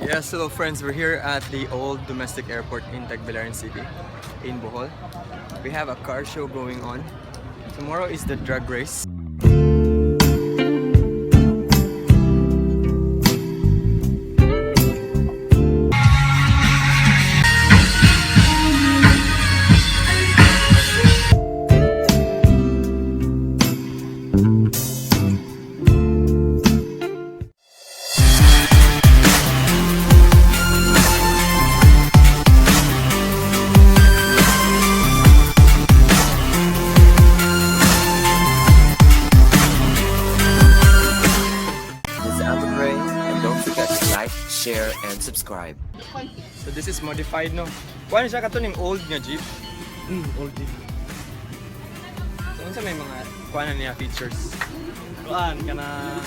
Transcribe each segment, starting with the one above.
Yes, hello friends, we're here at the old domestic airport in Tagbilaran City, in Bohol. We have a car show going on. Tomorrow is the drag race. And don't forget to like, share, and subscribe. So this is modified, no? Kuha siya katuning old nga jeep. Old jeep. So unsa may mga kuha na niya features? Kuan ka na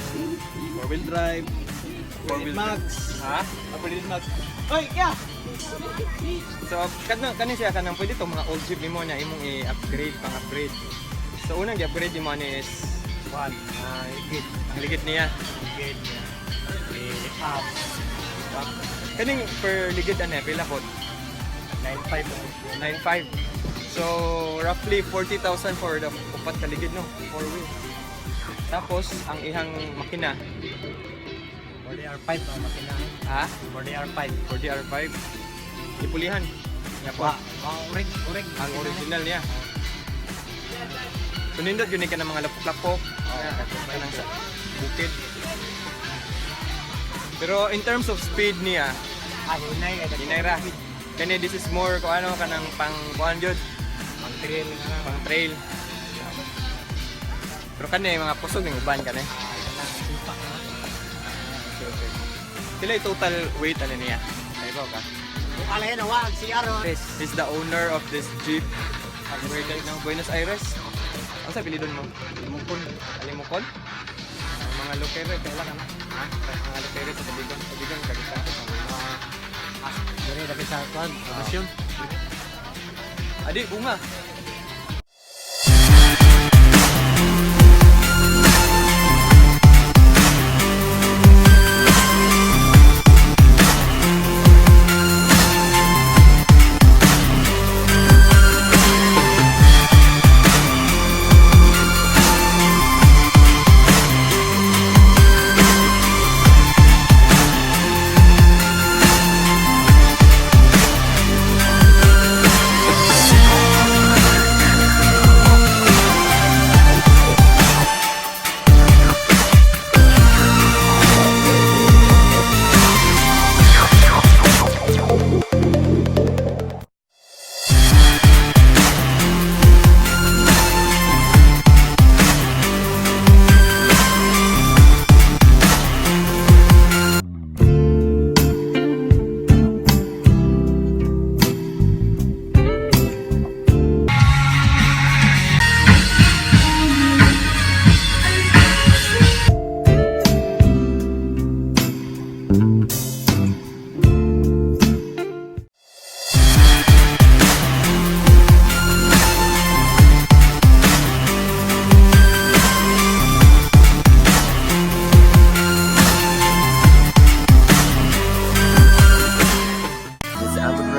4-wheel drive, 4-wheel max. Ha? Upper-wheel max. Oy, kya! So kanin siya kanang pwede to mga old jeep nimo niya imong i-upgrade, pang-upgrade. So unang i-upgrade nimo ni is Kuan, ligid. ang ligid niya. Ligid niya. Up. Kaning per ligid ane pila pod? 9.5. 9.5. So roughly 40,000 for the upat ka ligid, no? 4-wheel. Tapos ang ihang makina, 40R5 ang makina. ha? 40R5. 40R5. Ipulihan. Nga po. Urig. Ang original niya. So nindot yun ka ng mga lapok-lapok. Kanang sa bukid. Pero in terms of speed niya, hinay ra. Kani this is more kung ano kanang pang kuan jud, Pang trail nga. pang trail. Pero kani mga pusog ng uban kani. Sipak na. Okay. Pila yung total weight ano niya? Kaibaw ka. Alahin na wag CR. Chris is the owner of this jeep. Where ng Buenos Aires. Ano sa pilidon mo? Alimukon? Mga lokere, kailan ka na? Ha? Mga lokere sa tabigan kagita. Dire dapat sa kuan, profesyon. Adi, bunga.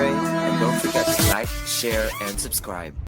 And don't forget to like, share, and subscribe.